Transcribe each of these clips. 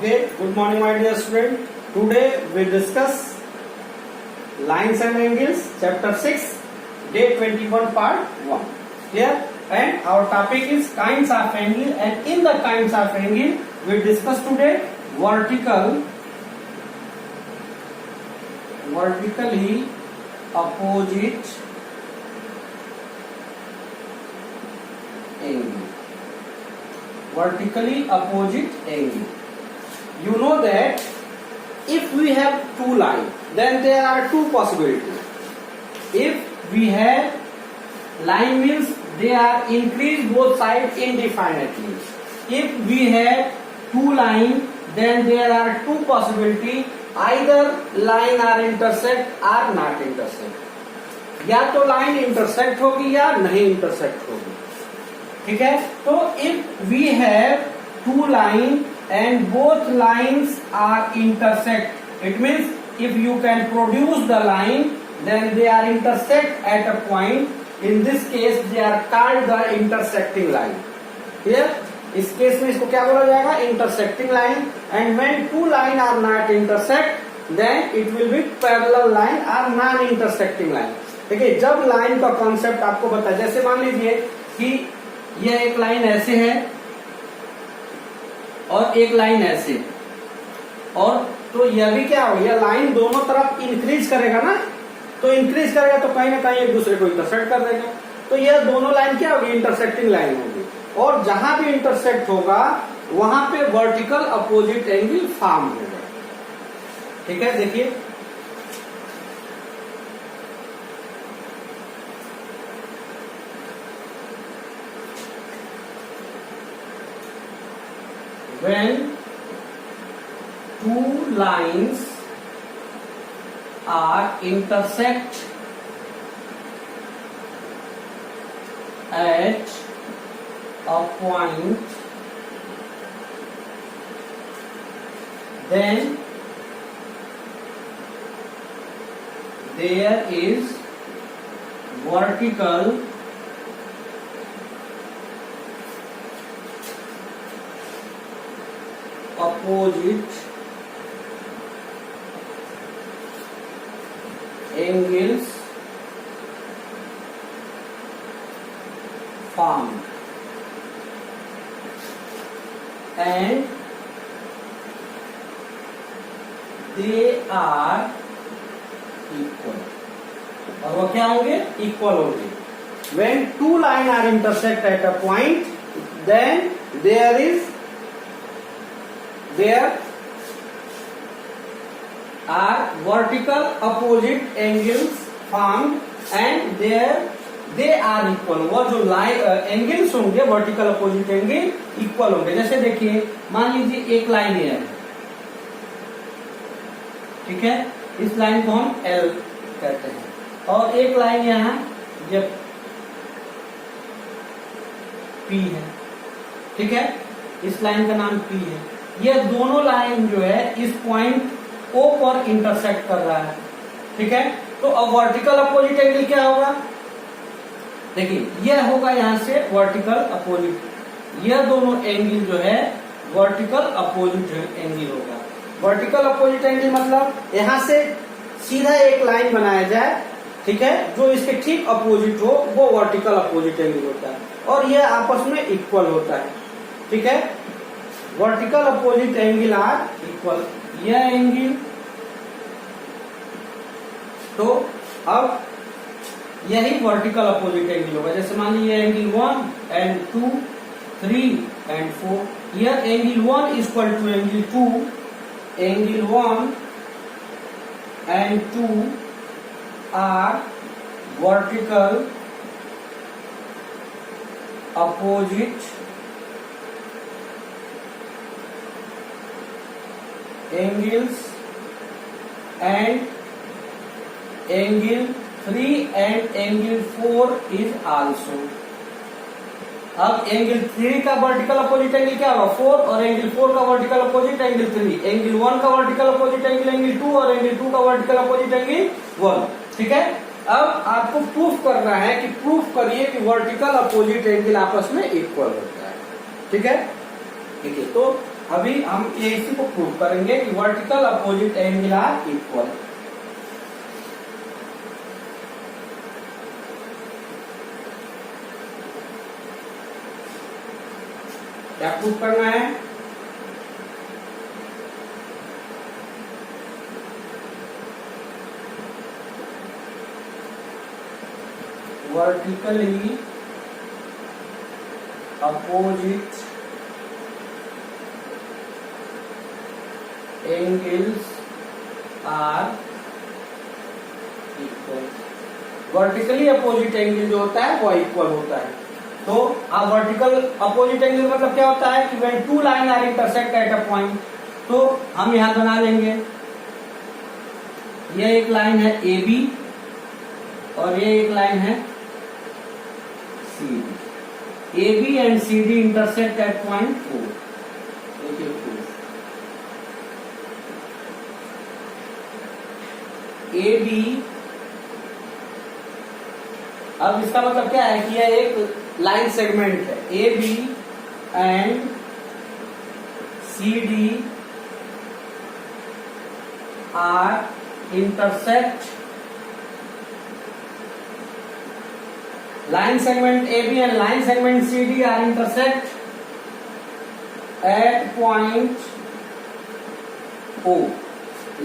Okay, good morning my dear student. Today we discuss lines and angles chapter 6 day 21 part 1. Clear? And our topic is kinds of angle, and in the kinds of angle we discuss today vertically opposite angle. Vertically opposite angle. You know that if we have two lines, then there are two possibilities. If we have line means they are increased both sides indefinitely. If we have two lines, then there are two possibilities. Either line are intersect or not intersect. या तो line intersect होगी या नहीं intersect होगी. ठीक है. तो if we have two line and both lines are intersect, it means if you can produce the line then they are intersect at a point. In this case they are called the intersecting line. Clear? इस case में इसको क्या बोला जाएगा? intersecting line. And when two line are not intersect then it will be parallel line or non intersecting line. देखिए जब line का concept आपको बताया, जैसे मान लीजिए कि यह एक लाइन ऐसे है और एक लाइन ऐसे, और तो यह भी क्या होगा, यह लाइन दोनों तरफ इंक्रीज करेगा ना, तो इंक्रीज करेगा तो कहीं ना कहीं एक दूसरे को इंटरसेक्ट कर देगा. तो यह दोनों लाइन क्या होगी? इंटरसेक्टिंग लाइन होगी. और जहां भी इंटरसेक्ट होगा वहां पे वर्टिकल अपोजिट एंगल फॉर्म होगा. ठीक है. देखिए when two lines are intersect at a point, then there is vertical opposite angles formed, and they are equal. और वो क्या होंगे? इक्वल होंगे. When two line are intersect at a point, then there are vertical opposite angles formed and they are equal. वो जो angles होंगे vertical opposite angle equal होंगे. जैसे देखिए मान लीजिए एक लाइन है, ठीक है, इस लाइन को हम L कहते हैं, और एक लाइन यहाँ ये P है. ठीक है. इस लाइन का नाम P है. ये दोनों लाइन जो है इस पॉइंट O पर इंटरसेक्ट कर रहा है. ठीक है. तो अब वर्टिकल अपोजिट एंगल क्या होगा? देखिए यह होगा यहां से वर्टिकल अपोजिट. यह दोनों एंगल जो है वर्टिकल अपोजिट एंगल होगा. वर्टिकल अपोजिट एंगल मतलब यहां से सीधा एक लाइन बनाया जाए, ठीक है, जो इसके ठीक अपोजिट हो, वो वर्टिकल अपोजिट एंगल होता है, और यह आपस में इक्वल होता है. ठीक है. Vertical opposite angle are equal. यह एंगल, तो अब यही वर्टिकल अपोजिट एंगल होगा. जैसे मान लीजिए एंगल 1 एंड 2, 3 एंड 4. यह angle 1 equal to angle 2. Angle 1 and 2 are vertical opposite angles, and angle 3 and angle 4 is also. अब एंगल 3 का वर्टिकल अपोजिट एंगल क्या होगा? 4, और एंगल 4 का वर्टिकल अपोजिट एंगल 3. एंगल 1 का वर्टिकल अपोजिट एंगल एंगल 2, और angle 2 का वर्टिकल अपोजिट एंगल 1. ठीक है. अब आपको प्रूफ करना है कि प्रूफ करिए कि वर्टिकल अपोजिट एंगल आपस में इक्वल होता है. ठीक है. ठीक है. तो अभी हम इसी को प्रूव करेंगे कि vertical opposite angle are equal. क्या प्रूव करना है? Vertically opposite angles are equal. Vertically opposite angle जो होता है वो इक्वल होता है। तो अब वर्टिकल अपोजिट एंगल मतलब क्या होता है कि when two line are intersect at a point, तो हम यहां बना लेंगे, ये एक लाइन है ए बी और ये एक लाइन है C D. A B and C D intersect at point O. देखिए ए बी, अब इसका मतलब क्या है कि यह एक लाइन सेगमेंट है। A B and C D are intersect, line segment AB and line segment CD are intersect at point O.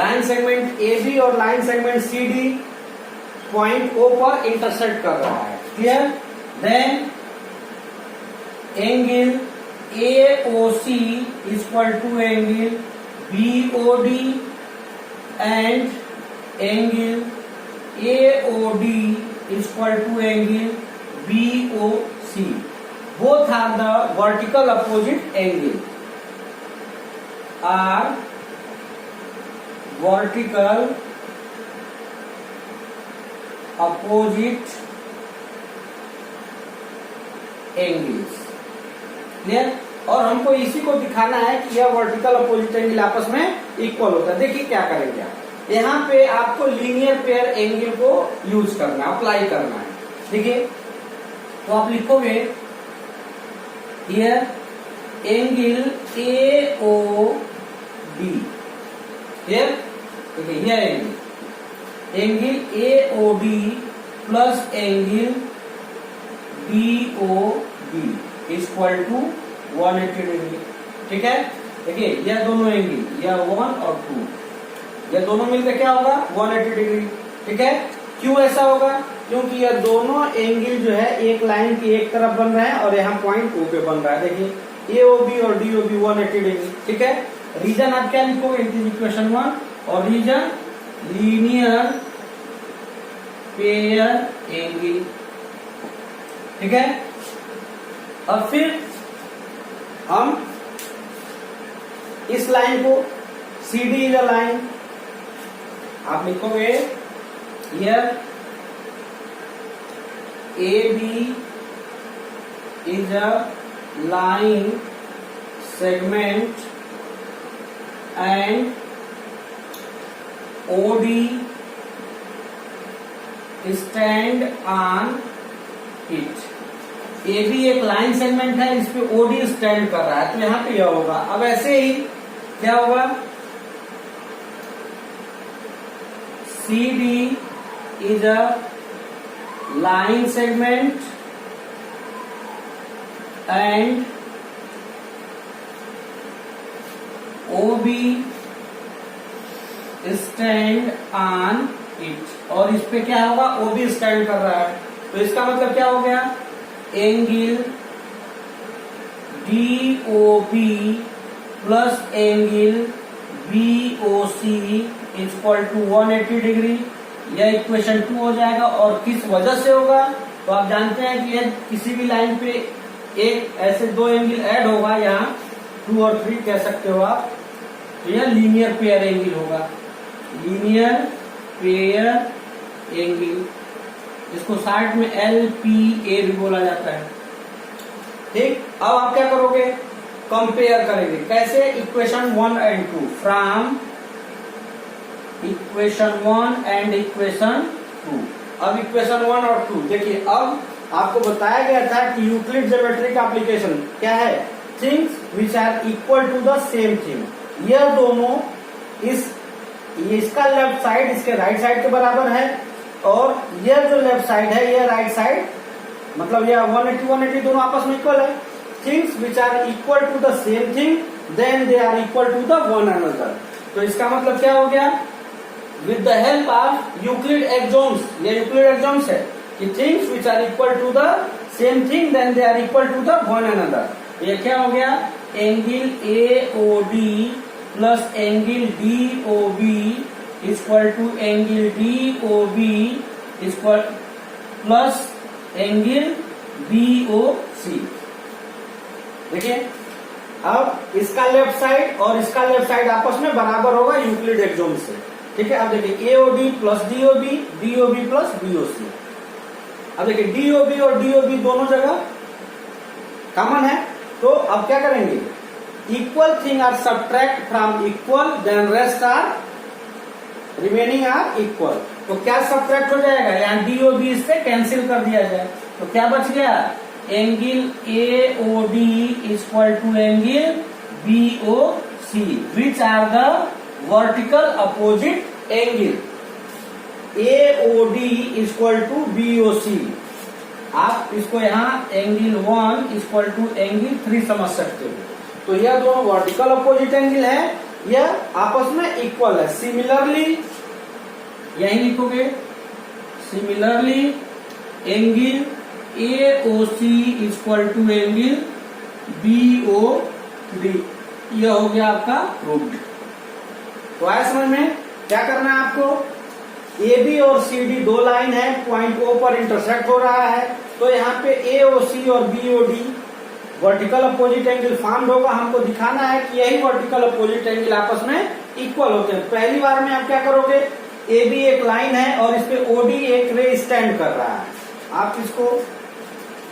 Line segment AB और line segment CD point O पर intersect कर रहा है। Clear? Then angle AOC is equal to angle BOD and angle AOD is equal to angle BOC. Both are the vertical opposite angle. Are vertical opposite angles. Clear? और हमको इसी को दिखाना है कि यह वर्टिकल अपोजिट एंगल आपस में इक्वल होता है। देखिए क्या करेंगे आप, यहाँ पे आपको लीनियर पेयर एंगल को यूज करना है, अप्लाई करना है। देखिए तो आप लिखोगे here angle A O D. Clear? देखिए यह angle A O D plus angle B O D is equal to 180 degree. ठीक है? देखिए यह दोनों एंगल, यह 1 और 2, यह दोनों मिलकर क्या होगा 180 डिग्री। ठीक है? क्यों ऐसा होगा? क्योंकि यह दोनों एंगल जो है एक लाइन की एक तरफ बन रहा है और यहाँ पॉइंट O पे बन रहा है। देखिए AOB और DOB 180 डिग्री। ठीक है? रीजन आप क्या लिखोगे? इट इज इक्वेशन 1 और रीजन लीनियर पेयर एंगल। ठीक है? और फिर हम इस लाइन को CD इज अ लाइन, आप लिखोगे here AB is a line segment and OD stand on it. AB एक लाइन सेगमेंट है, इस पे OD स्टैंड कर रहा है, तो यहां पे यह होगा। अब ऐसे ही क्या होगा, CD is a line segment and OB stand on it, और इस पे क्या होगा OB स्टैंड कर रहा है, तो इसका मतलब क्या हो गया angle DOB plus angle BOC is equal to 180 degree. यह इक्वेशन 2 हो जाएगा। और किस वजह से होगा, तो आप जानते हैं कि यह किसी भी लाइन पे एक ऐसे दो एंगल ऐड होगा, यहाँ 2 और 3 कह सकते हो आप, तो यह लीनियर पेयर एंगल होगा, लीनियर पेयर एंगल। इसको साइड में LPA भी बोला जाता है। ठीक, अब आप क्या करोगे, कंपेयर करेंगे। कैसे? Equation 1 and 2 from equation 1 and equation 2। अब इक्वेशन 1 और 2 देखिए, अब आपको बताया गया था कि यूक्लिड ज्योमेट्री का एप्लीकेशन क्या है, things which are equal to the same thing. यह दोनों इसका लेफ्ट साइड इसके राइट साइड के बराबर है, और यह जो लेफ्ट साइड है यह राइट साइड, मतलब यह 180 दोनों आपस में इक्वल है। Things which are equal to the same thing then they are equal to the one another. तो इसका मतलब क्या हो गया, with the help of Euclid axioms, यह यूक्लिड एक्सोम्स है कि things which are equal to the same thing then they are equal to the one another. ये क्या हो गया, angle AOD plus angle DOB equal to angle DOB equal plus angle BOC। देखिए अब इसका left side और इसका left side आपस में बराबर होगा यूक्लिड एक्सोम से। ठीक है, अब देखिए AOD plus DOB, DOB plus BOC। अब देखिए DOB और DOB दोनों जगह कॉमन है, तो अब क्या करेंगे, equal thing are subtract from equal then rest are remaining are equal. तो क्या सब्ट्रैक्ट हो जाएगा, यहाँ DOB इससे कैंसिल कर दिया जाए, तो क्या बच गया, angle AOD equal to angle BOC which are the vertical opposite angle. AOD equal to BOC, आप इसको यहाँ एंगल 1 इक्वल टू एंगल 3 समझ सकते हो। तो यह दोनों वर्टिकल अपोजिट एंगल है, यह आपस में इक्वल है। सिमिलरली यही लिखोगे, similarly angle AOC equal to angle BOD, यह हो गया आपका प्रूव्ड। तो आया समझ में, क्या करना है आपको, AB और CD दो लाइन है, पॉइंट O पर इंटरसेक्ट हो रहा है, तो यहाँ पे AOC और BOD vertical opposite angle formed होगा। हमको दिखाना है कि यही वर्टिकल अपोजिट एंगल आपस में इक्वल होते हैं। पहली बार में आप क्या करोगे, AB एक लाइन है और इस पे OD एक रे स्टैंड कर रहा है, आप इसको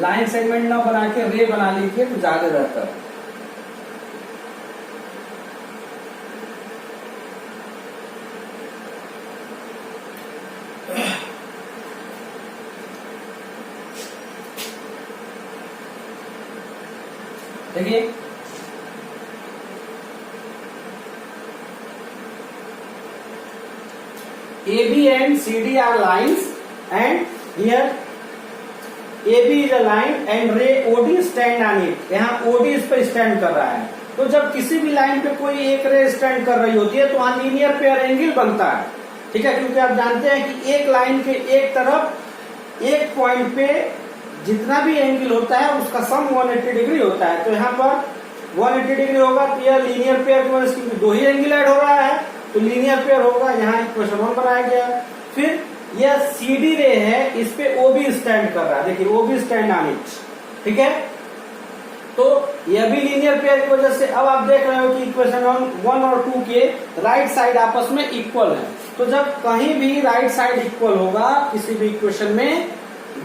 लाइन सेगमेंट ना बना के रे बना लीजिए तो ज्यादा रहता है। देखिए AB and CD are lines and here AB is a line and ray OD stand on it। यहाँ OD इस पे स्टैंड कर रहा है, तो जब किसी भी लाइन पे कोई एक रे स्टैंड कर रही होती है तो वहां लीनियर पेयर एंगल बनता है। ठीक है, क्योंकि आप जानते हैं कि एक लाइन के एक तरफ एक पॉइंट पे जितना भी एंगल होता है उसका सम 180 डिग्री होता है। तो यहाँ पर 180 डिग्री होगा, तो यह लीनियर पेयर की वजह से दो ही एंगल ऐड हो रहा है तो लीनियर पेयर होगा। यहाँ इक्वेशन 1 बनाया गया। फिर यह CD रे है, इस पे OB स्टैंड कर रहा है, देखिए OB स्टैंड ऑन इट। ठीक है, तो यह भी लीनियर पेयर की वजह से अब आप देख रहे हो कि इक्वेशन 1 और 2 के राइट साइड आपस में इक्वल है। तो जब कहीं भी राइट साइड इक्वल होगा किसी भी इक्वेशन में,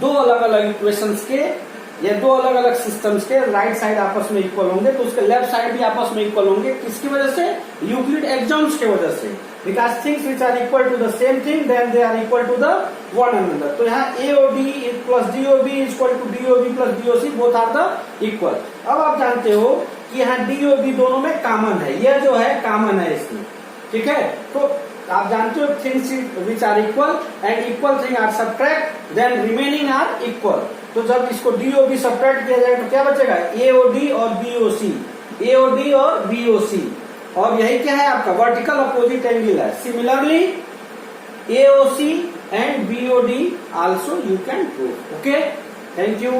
दो अलग अलग इक्वेशंस के या दो अलग अलग सिस्टम्स के राइट साइड आपस में इक्वल होंगे, तो उसके लेफ्ट साइड भी आपस में इक्वल होंगे। किसकी वजह से, यूक्लिड एक्सोम्स के वजह से। Because things which are equal to the same thing then they are equal to the one another. तो यहाँ AOD plus DOB equal to DOB plus BOC both are the equal. अब आप जानते हो कि यहाँ DOB दोनों में कॉमन है, यह जो है कॉमन है इसमें। ठीक है, तो आप जानते हो things which are equal and equal thing are subtract then remaining are equal. तो जब इसको DOB सब्ट्रैक्ट किया जाए तो क्या बचेगा, AOD और BOC, AOD और BOC। और यही क्या है आपका वर्टिकल अपोजिट एंगल है। Similarly AOC and BOD also you can prove. Okay, thank you.